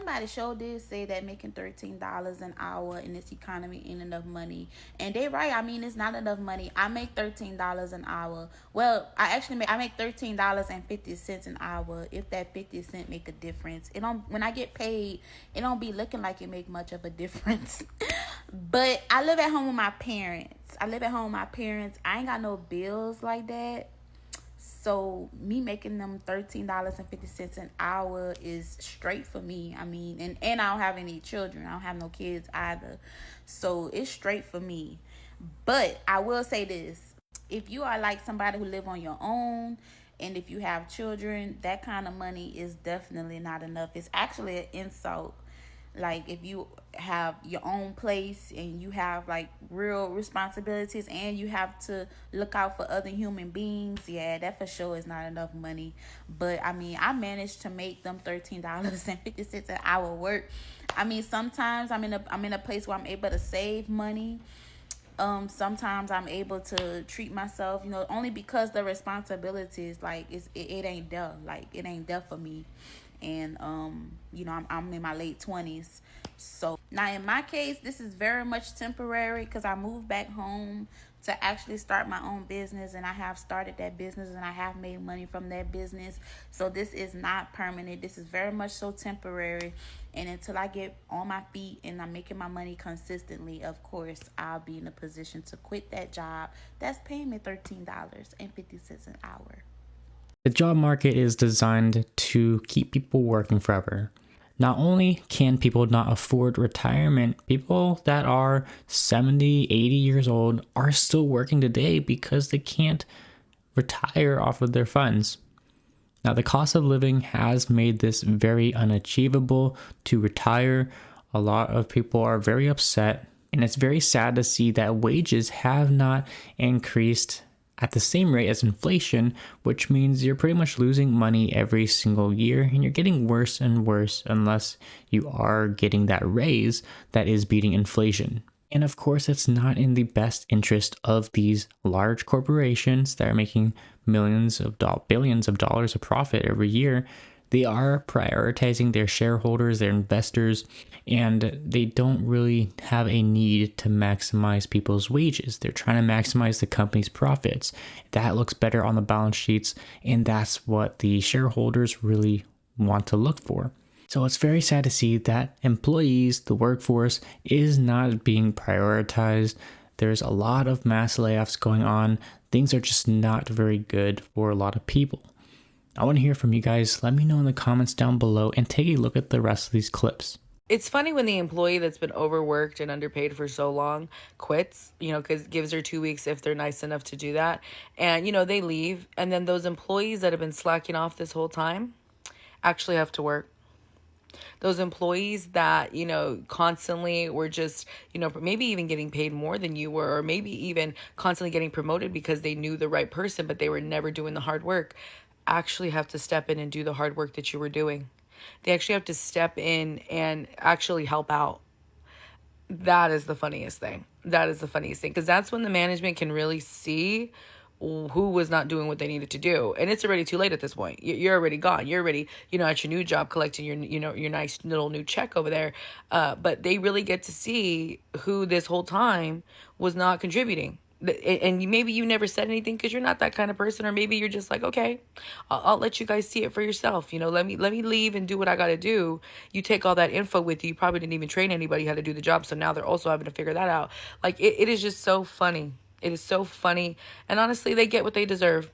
somebody showed did say that making $13 an hour in this economy ain't enough money, and they right. I mean, it's not enough money. I make $13 an hour. Well, I make $13.50 an hour. If that 50 cent make a difference, it don't. When I get paid, it don't be looking like it make much of a difference. But I live at home with my parents. I ain't got no bills like that. So me making them $13.50 an hour is straight for me. I mean, and I don't have any children. I don't have no kids either. So it's straight for me. But I will say this. If you are like somebody who live on your own, and if you have children, that kind of money is definitely not enough. It's actually an insult. Like if you have your own place and you have like real responsibilities and you have to look out for other human beings, yeah, that for sure is not enough money. But I mean, I managed to make them $13.50 an hour work. I mean, sometimes I'm in a place where I'm able to save money. Sometimes I'm able to treat myself, only because the responsibilities, like it ain't there. Like it ain't there for me. And I'm in my late 20s. So now in my case, this is very much temporary because I moved back home to actually start my own business, and I have started that business and I have made money from that business. So this is not permanent. This is very much so temporary. And until I get on my feet and I'm making my money consistently, of course, I'll be in a position to quit that job that's paying me $13.50 an hour. The job market is designed to keep people working forever. Not only can people not afford retirement, people that are 70, 80 years old are still working today because they can't retire off of their funds. Now, the cost of living has made this very unachievable to retire. A lot of people are very upset, and it's very sad to see that wages have not increased at the same rate as inflation, which means you're pretty much losing money every single year, and you're getting worse and worse unless you are getting that raise that is beating inflation. And of course, it's not in the best interest of these large corporations that are making billions of dollars of profit every year. They are prioritizing their shareholders, their investors, and they don't really have a need to maximize people's wages. They're trying to maximize the company's profits. That looks better on the balance sheets, and that's what the shareholders really want to look for. So it's very sad to see that employees, the workforce, is not being prioritized. There's a lot of mass layoffs going on. Things are just not very good for a lot of people. I want to hear from you guys. Let me know in the comments down below and take a look at the rest of these clips. It's funny when the employee that's been overworked and underpaid for so long quits, because gives her 2 weeks if they're nice enough to do that. And, they leave. And then those employees that have been slacking off this whole time actually have to work. Those employees that, constantly were just, maybe even getting paid more than you were, or maybe even constantly getting promoted because they knew the right person, but they were never doing the hard work, actually have to step in and do the hard work that you were doing. They actually have to step in and actually help out. That is the funniest thing. Because that's when the management can really see who was not doing what they needed to do. And it's already too late at this point. You're already gone. You're already, at your new job collecting your nice little new check over there. But they really get to see who this whole time was not contributing. And maybe you never said anything because you're not that kind of person, or maybe you're just like, okay, I'll let you guys see it for yourself. Let me leave and do what I got to do. You take all that info with you. You probably didn't even train anybody how to do the job. So now they're also having to figure that out. Like, it is just so funny. It is so funny. And honestly, they get what they deserve.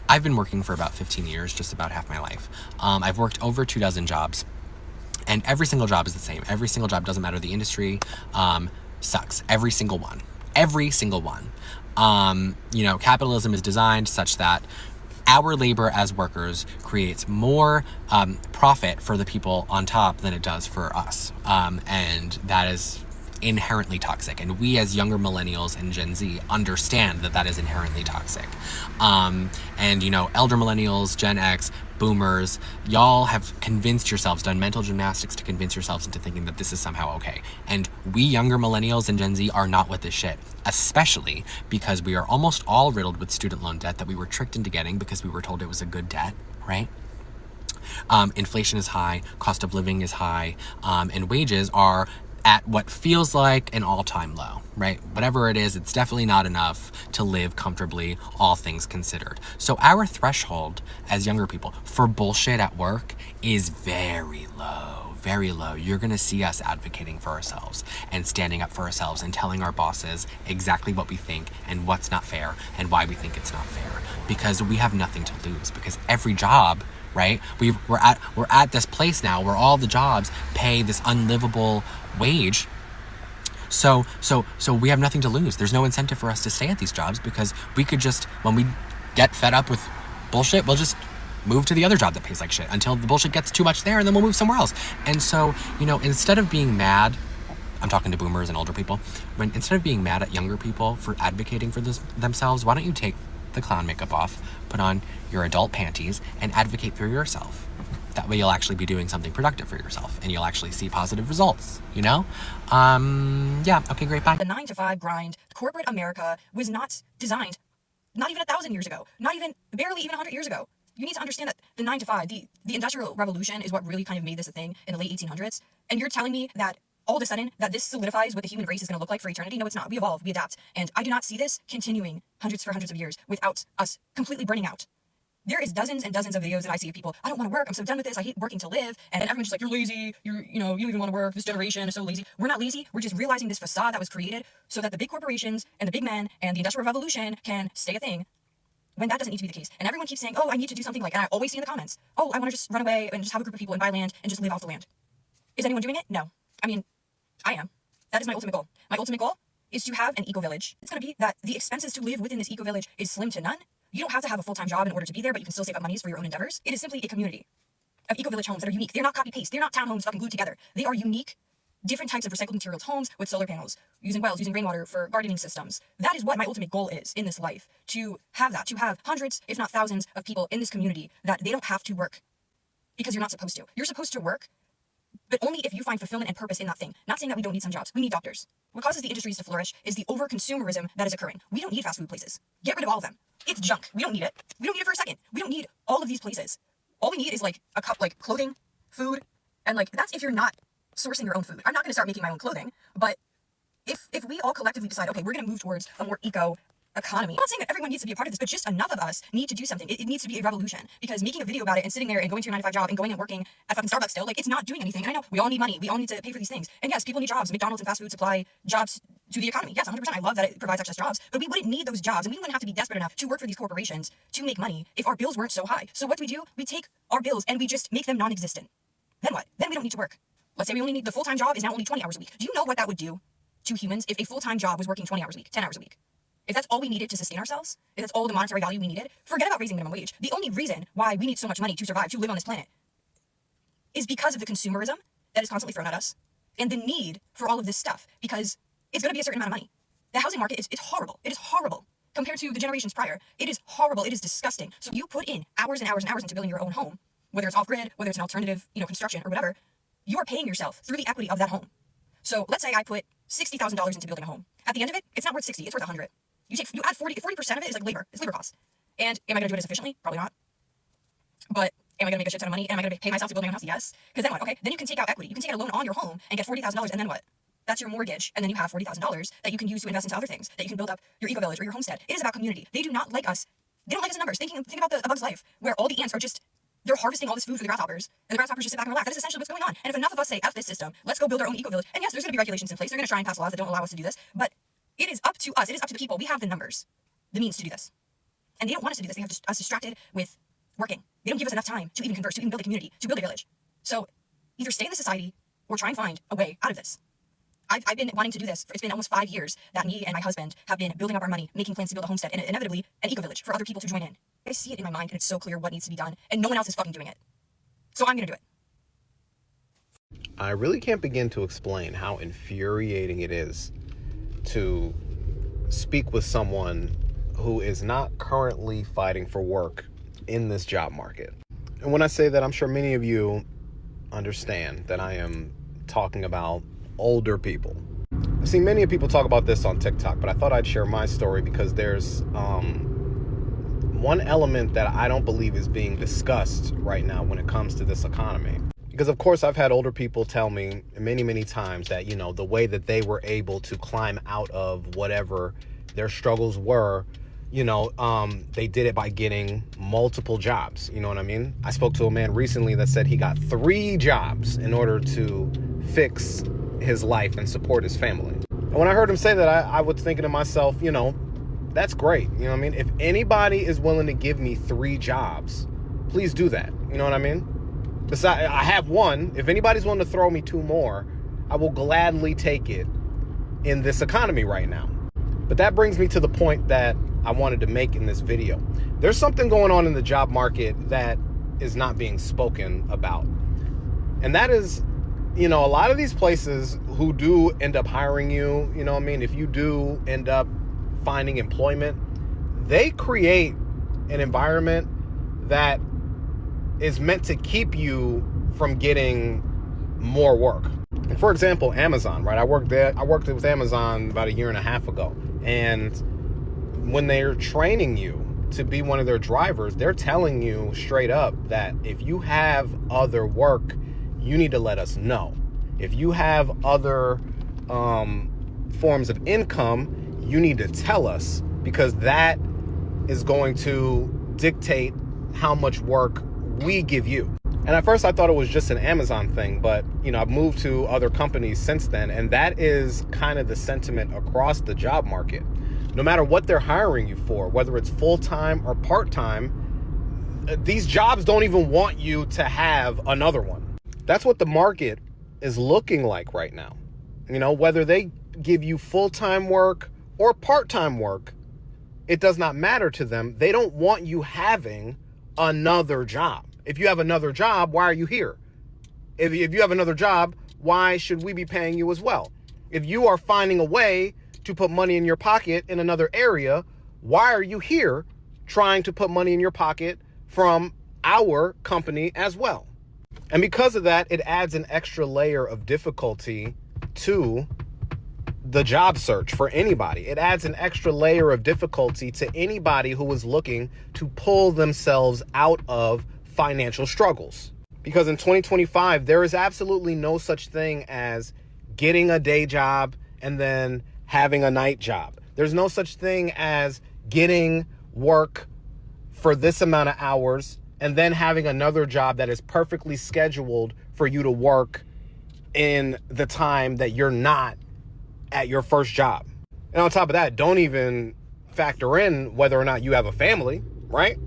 I've been working for about 15 years, just about half my life. I've worked over 24 jobs, and every single job is the same. Every single job, doesn't matter the industry, sucks. Every single one. Capitalism is designed such that our labor as workers creates more profit for the people on top than it does for us. And that is inherently toxic. And we as younger millennials and Gen Z understand that that is inherently toxic. Elder millennials, Gen X, boomers, y'all have convinced yourselves, done mental gymnastics to convince yourselves into thinking that this is somehow okay. And we younger millennials and Gen Z are not with this shit, especially because we are almost all riddled with student loan debt that we were tricked into getting because we were told it was a good debt, right? Inflation is high, cost of living is high, and wages are at what feels like an all-time low, right? Whatever it is, it's definitely not enough to live comfortably, all things considered. So our threshold as younger people for bullshit at work is very low, very low. You're gonna see us advocating for ourselves and standing up for ourselves and telling our bosses exactly what we think and what's not fair and why we think it's not fair, because we have nothing to lose, because every job, right? We're at this place now where all the jobs pay this unlivable wage. So we have nothing to lose. There's no incentive for us to stay at these jobs, because we could just, when we get fed up with bullshit, we'll just move to the other job that pays like shit until the bullshit gets too much there, and then we'll move somewhere else. And so, instead of being mad, I'm talking to boomers and older people, instead of being mad at younger people for advocating for themselves, why don't you take the clown makeup off, put on your adult panties, and advocate for yourself? That way you'll actually be doing something productive for yourself, and you'll actually see positive results, Yeah, okay, great, bye. The 9-to-5 grind, corporate America was not designed, not even 1,000 years ago, barely even 100 years ago. You need to understand that the 9-to-5, the Industrial Revolution is what really kind of made this a thing in the late 1800s. And you're telling me that all of a sudden that this solidifies what the human race is going to look like for eternity? No, it's not. We evolve, we adapt. And I do not see this continuing hundreds of years without us completely burning out. There is dozens and dozens of videos that I see of people, I don't want to work, I'm so done with this, I hate working to live, and everyone's just like, you're lazy, you don't even want to work, this generation is so lazy. We're not lazy, we're just realizing this facade that was created so that the big corporations and the big men and the Industrial Revolution can stay a thing, when that doesn't need to be the case. And everyone keeps saying, oh, I need to do something and I always see in the comments, oh, I want to just run away and just have a group of people and buy land and just live off the land. Is anyone doing it? No. I mean, I am. That is my ultimate goal. My ultimate goal is to have an eco-village. It's going to be that the expenses to live within this eco-village is slim to none. You don't have to have a full-time job in order to be there, but you can still save up monies for your own endeavors. It is simply a community of eco-village homes that are unique. They're not copy-paste. They're not townhomes fucking glued together. They are unique, different types of recycled materials homes with solar panels, using wells, using rainwater for gardening systems. That is what my ultimate goal is in this life, to have hundreds, if not thousands, of people in this community that they don't have to work because you're not supposed to. You're supposed to work, but only if you find fulfillment and purpose in that thing. Not saying that we don't need some jobs. We need doctors. What causes the industries to flourish is the over-consumerism that is occurring. We don't need fast food places. Get rid of all of them. It's junk. We don't need it. We don't need it for a second. We don't need all of these places. All we need is like a cup, like clothing, food, and like that's if you're not sourcing your own food. I'm not going to start making my own clothing, but if we all collectively decide, okay, we're going to move towards a more eco economy. I'm not saying that everyone needs to be a part of this, but just enough of us need to do something. It needs to be a revolution, because making a video about it and sitting there and going to your 9-to-5 job and going and working at fucking Starbucks still, like, it's not doing anything. And I know we all need money. We all need to pay for these things. And yes, people need jobs. McDonald's and fast food supply jobs to the economy. Yes, 100%. I love that it provides access to jobs, but we wouldn't need those jobs, and we wouldn't have to be desperate enough to work for these corporations to make money if our bills weren't so high. So what do? We take our bills and we just make them non-existent. Then what? Then we don't need to work. Let's say we only need, the full-time job is now only 20 hours a week. Do you know what that would do to humans if a full-time job was working 20 hours a week, 10 hours a week? If that's all we needed to sustain ourselves, if that's all the monetary value we needed, forget about raising minimum wage. The only reason why we need so much money to survive, to live on this planet, is because of the consumerism that is constantly thrown at us and the need for all of this stuff, because it's going to be a certain amount of money. The housing market is horrible. It is horrible compared to the generations prior. It is horrible. It is disgusting. So you put in hours and hours and hours into building your own home, whether it's off-grid, whether it's an alternative, construction or whatever, you are paying yourself through the equity of that home. So let's say I put $60,000 into building a home. At the end of it, it's not worth 60, it's worth 100. You add 40% of it is like labor. It's labor costs. And am I going to do it as efficiently? Probably not. But am I going to make a shit ton of money? Am I going to pay myself to build my own house? Yes. Because then what? Okay, then you can take out equity. You can take out a loan on your home and get $40,000, and then what? That's your mortgage, and then you have $40,000 that you can use to invest into other things, that you can build up your eco-village or your homestead. It is about community. They do not like us. They don't like us in numbers. Think about A Bug's Life, where all the ants are just, they're harvesting all this food for the grasshoppers, and the grasshoppers just sit back and relax. That is essentially what's going on. And if enough of us say, F this system, let's go build our own eco-village, and yes, there's going to be regulations in place. They're going to try and pass laws that don't allow us to do this, but it is up to us. It is up to the people. We have the numbers, the means to do this. And they don't want us to do this. They have us distracted with working. They don't give us enough time to even converse, to even build a community, to build a village. So either stay in the society or try and find a way out of this. I've been wanting to do this. It's been almost 5 years that me and my husband have been building up our money, making plans to build a homestead, and inevitably an eco-village for other people to join in. I see it in my mind, and it's so clear what needs to be done, and no one else is fucking doing it. So I'm going to do it. I really can't begin to explain how infuriating it is to speak with someone who is not currently fighting for work in this job market. And when I say that, I'm sure many of you understand that I am talking about older people. I've seen many people talk about this on TikTok, but I thought I'd share my story because there's one element that I don't believe is being discussed right now when it comes to this economy. Because, of course, I've had older people tell me many, many times that, you know, the way that they were able to climb out of whatever their struggles were, you know, they did it by getting multiple jobs. You know what I mean? I spoke to a man recently that said he got 3 jobs in order to fix his life and support his family. And when I heard him say that, I was thinking to myself, you know, that's great. You know what I mean? If anybody is willing to give me 3 jobs, please do that. You know what I mean? Besides, I have 1. If anybody's willing to throw me 2 more, I will gladly take it in this economy right now. But that brings me to the point that I wanted to make in this video. There's something going on in the job market that is not being spoken about. And that is, you know, a lot of these places who do end up hiring you, you know what I mean? If you do end up finding employment, they create an environment that is meant to keep you from getting more work. And for example, Amazon, right? I worked with Amazon about 1.5 years ago. And when they're training you to be one of their drivers, they're telling you straight up that if you have other work, you need to let us know. If you have other forms of income, you need to tell us, because that is going to dictate how much work we give you. And at first I thought it was just an Amazon thing, but you know, I've moved to other companies since then, and that is kind of the sentiment across the job market. No matter what they're hiring you for, whether it's full-time or part-time, these jobs don't even want you to have another one. That's what the market is looking like right now. You know, whether they give you full-time work or part-time work, it does not matter to them. They don't want you having another job. If you have another job, why are you here? If you have another job, why should we be paying you as well? If you are finding a way to put money in your pocket in another area, why are you here trying to put money in your pocket from our company as well? And because of that, it adds an extra layer of difficulty to the job search for anybody. It adds an extra layer of difficulty to anybody who is looking to pull themselves out of financial struggles. Because in 2025, there is absolutely no such thing as getting a day job and then having a night job. There's no such thing as getting work for this amount of hours and then having another job that is perfectly scheduled for you to work in the time that you're not at your first job. And on top of that, don't even factor in whether or not you have a family, right?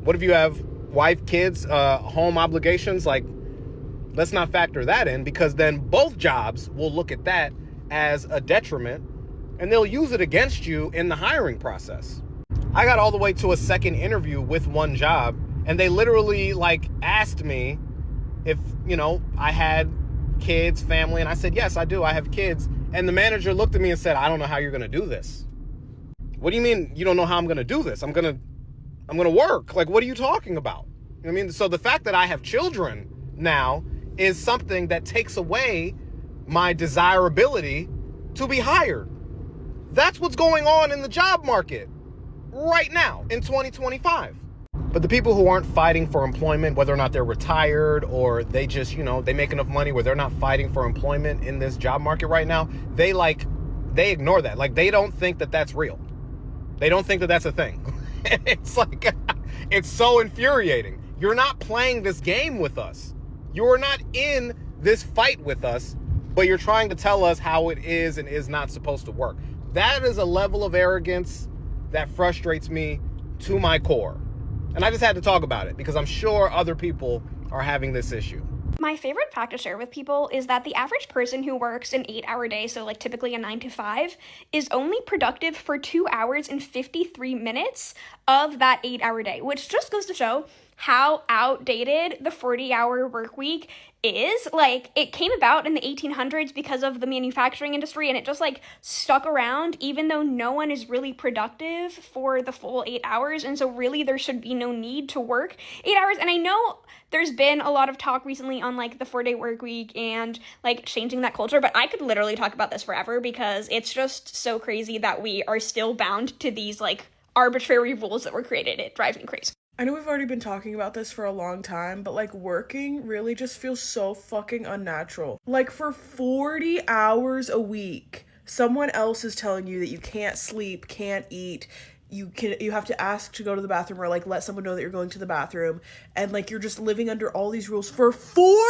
What if you have wife, kids, home obligations? Like, let's not factor that in, because then both jobs will look at that as a detriment and they'll use it against you in the hiring process. I got all the way to a second interview with one job, and they literally asked me if, you know, I had kids, family, and I said, yes, I do. I have kids. And the manager looked at me and said, I don't know how you're going to do this. What do you mean you don't know how I'm going to do this? I'm going to work. Like, what are you talking about? You know what I mean? So the fact that I have children now is something that takes away my desirability to be hired. That's what's going on in the job market right now in 2025. But the people who aren't fighting for employment, whether or not they're retired or they just, you know, they make enough money where they're not fighting for employment in this job market right now, they ignore that. Like, they don't think that that's real. They don't think that that's a thing. It's like, it's so infuriating. You're not playing this game with us. You're not in this fight with us, but you're trying to tell us how it is and is not supposed to work. That is a level of arrogance that frustrates me to my core. And I just had to talk about it because I'm sure other people are having this issue. My favorite fact to share with people is that the average person who works an 8-hour day, so typically a 9 to 5, is only productive for 2 hours and 53 minutes of that 8-hour day, which just goes to show how outdated the 40-hour work week is. It came about in the 1800s because of the manufacturing industry, and it just stuck around even though no one is really productive for the full 8 hours. And so really there should be no need to work 8 hours. And I know there's been a lot of talk recently on the 4-day work week and changing that culture, but I could literally talk about this forever because it's just so crazy that we are still bound to these arbitrary rules that were created. It drives me crazy. I know we've already been talking about this for a long time, but like working really just feels so fucking unnatural. Like for 40 hours a week, someone else is telling you that you can't sleep, can't eat, you have to ask to go to the bathroom, or like let someone know that you're going to the bathroom, and like you're just living under all these rules for 40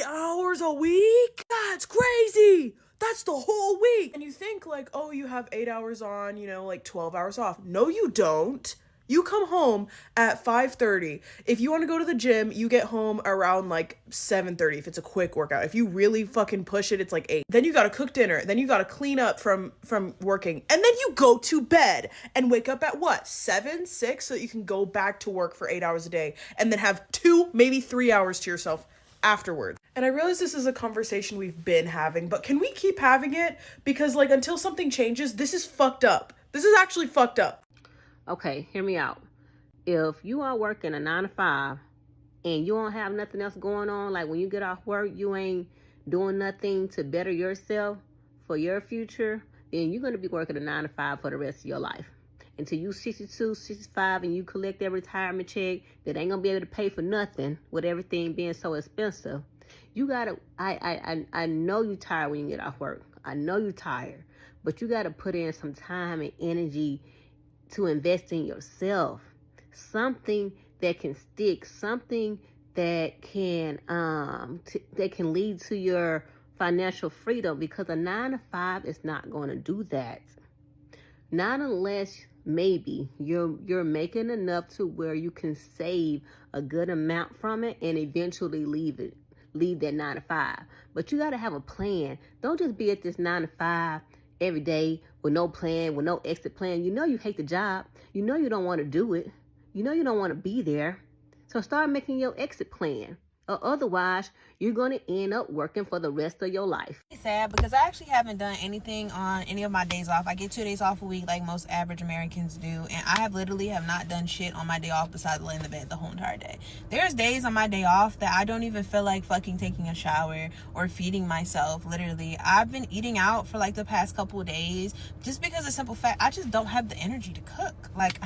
hours a week. That's crazy. That's the whole week. And you think like, oh, you have 8 hours on, you know, like 12 hours off. No, you don't. You come home at 5:30. If you want to go to the gym, you get home around like 7:30 if it's a quick workout. If you really fucking push it, it's like 8. Then you got to cook dinner. Then you got to clean up from working. And then you go to bed and wake up at what? 7, 6 so that you can go back to work for 8 hours a day and then have 2, maybe 3 hours to yourself afterwards. And I realize this is a conversation we've been having, but can we keep having it? Because like until something changes, this is fucked up. This is actually fucked up. Okay, hear me out. If you are working a 9 to 5 and you don't have nothing else going on, like when you get off work, you ain't doing nothing to better yourself for your future, then you're going to be working a 9 to 5 for the rest of your life. Until you 62, 65 and you collect that retirement check that ain't going to be able to pay for nothing with everything being so expensive. You got to, I know you're tired when you get off work. I know you're tired, but you got to put in some time and energy to invest in yourself, something that can stick, something that can lead to your financial freedom, because a 9 to 5 is not going to do that. Not unless maybe you're making enough to where you can save a good amount from it and eventually leave that 9 to 5. But you got to have a plan. Don't just be at this 9 to 5 every day with no plan, with no exit plan. You know you hate the job. You know you don't want to do it. You know you don't want to be there. So start making your exit plan. Or otherwise, you're going to end up working for the rest of your life. It's sad because I actually haven't done anything on any of my days off. I get 2 days off a week like most average Americans do, and I have not done shit on my day off besides laying in the bed the whole entire day. There's days on my day off that I don't even feel like fucking taking a shower or feeding myself. Literally, I've been eating out for like the past couple of days just because of the simple fact I just don't have the energy to cook. Like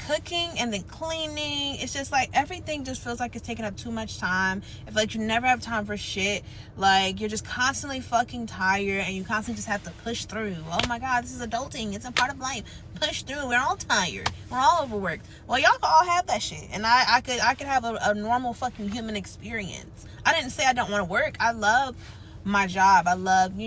cooking and then cleaning, it's just like everything just feels like it's taking up too much time. If like you never have time for shit, like you're just constantly fucking tired and you constantly just have to push through. Oh my god, this is adulting, it's a part of life. Push through. We're all tired, we're all overworked. Well, y'all can all have that shit, and I could have a normal fucking human experience. I didn't say I don't want to work. I love my job. I love,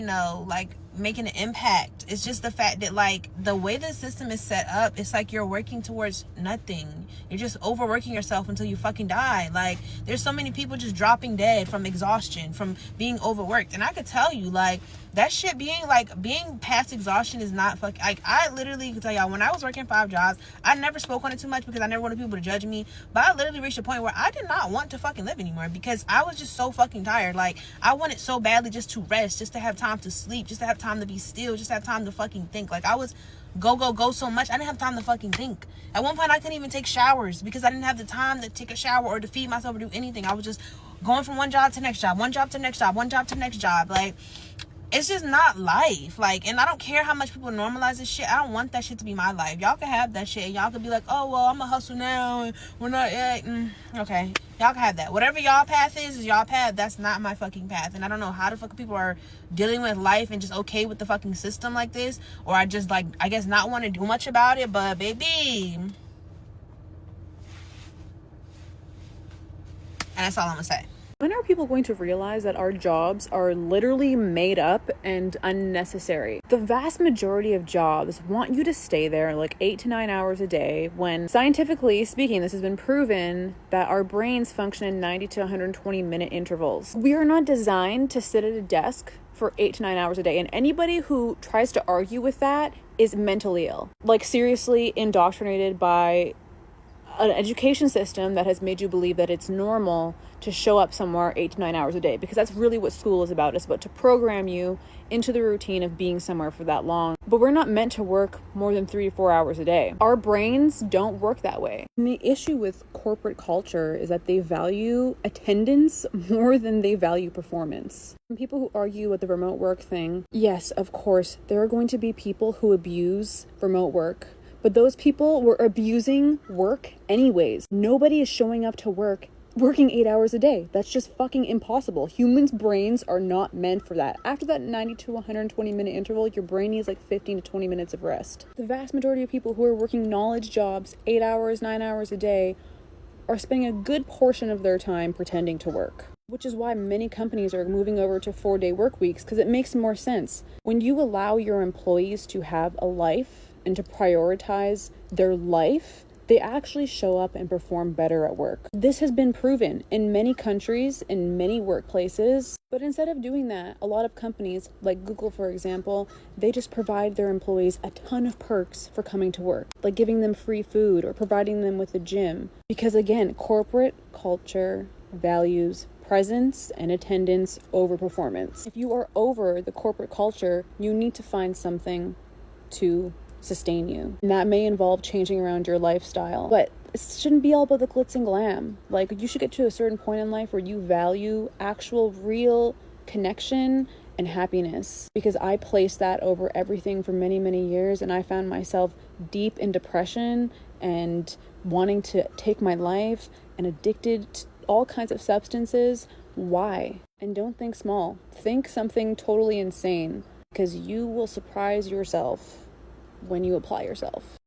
like making an impact. It's just the fact that like the way the system is set up, it's like you're working towards nothing. You're just overworking yourself until you fucking die. Like there's so many people just dropping dead from exhaustion, from being overworked. And I could tell you, like, that shit being past exhaustion is not like I literally could tell y'all, when I was working 5 jobs, I never spoke on it too much because I never wanted people to judge me, but I literally reached a point where I did not want to fucking live anymore because I was just so fucking tired. Like I wanted so badly just to rest, just to have time to sleep, just to have time to be still, just to have time to fucking think. Like I was go so much, I didn't have time to fucking think. At one point I couldn't even take showers because I didn't have the time to take a shower or to feed myself or do anything. I was just going from one job to next job, one job to next job, one job to next job. Like it's just not life. Like, and I don't care how much people normalize this shit. I don't want that shit to be my life. Y'all can have that shit and y'all can be like, oh well, I'm a hustle now and we're not okay, y'all can have that. Whatever y'all path is y'all path. That's not my fucking path. And I don't know how the fuck people are dealing with life and just okay with the fucking system like this, or I just like, I guess, not want to do much about it. But baby, and that's all I'm gonna say. When are people going to realize that our jobs are literally made up and unnecessary? The vast majority of jobs want you to stay there like 8 to 9 hours a day, when scientifically speaking, this has been proven that our brains function in 90 to 120 minute intervals. We are not designed to sit at a desk for 8 to 9 hours a day, and anybody who tries to argue with that is mentally ill. Like seriously indoctrinated by an education system that has made you believe that it's normal to show up somewhere 8 to 9 hours a day, because that's really what school is about. It's about to program you into the routine of being somewhere for that long. But we're not meant to work more than 3 to 4 hours a day. Our brains don't work that way. And the issue with corporate culture is that they value attendance more than they value performance. And people who argue with the remote work thing, yes, of course, there are going to be people who abuse remote work, But those people were abusing work anyways. Nobody is showing up to work working 8 hours a day. That's just fucking impossible. Humans' brains are not meant for that. After that 90 to 120 minute interval, your brain needs like 15 to 20 minutes of rest. The vast majority of people who are working knowledge jobs 8 hours, 9 hours a day are spending a good portion of their time pretending to work. Which is why many companies are moving over to 4-day work weeks, because it makes more sense. When you allow your employees to have a life and to prioritize their life, they actually show up and perform better at work. This has been proven in many countries, in many workplaces. But instead of doing that, a lot of companies, like Google, for example, they just provide their employees a ton of perks for coming to work, like giving them free food or providing them with a gym. Because again, corporate culture values presence and attendance over performance. If you are over the corporate culture, you need to find something to sustain you. And that may involve changing around your lifestyle. But it shouldn't be all about the glitz and glam. Like, you should get to a certain point in life where you value actual real connection and happiness. Because I placed that over everything for many, many years, and I found myself deep in depression and wanting to take my life and addicted to all kinds of substances. Why? And don't think small. Think something totally insane, because you will surprise yourself when you apply yourself.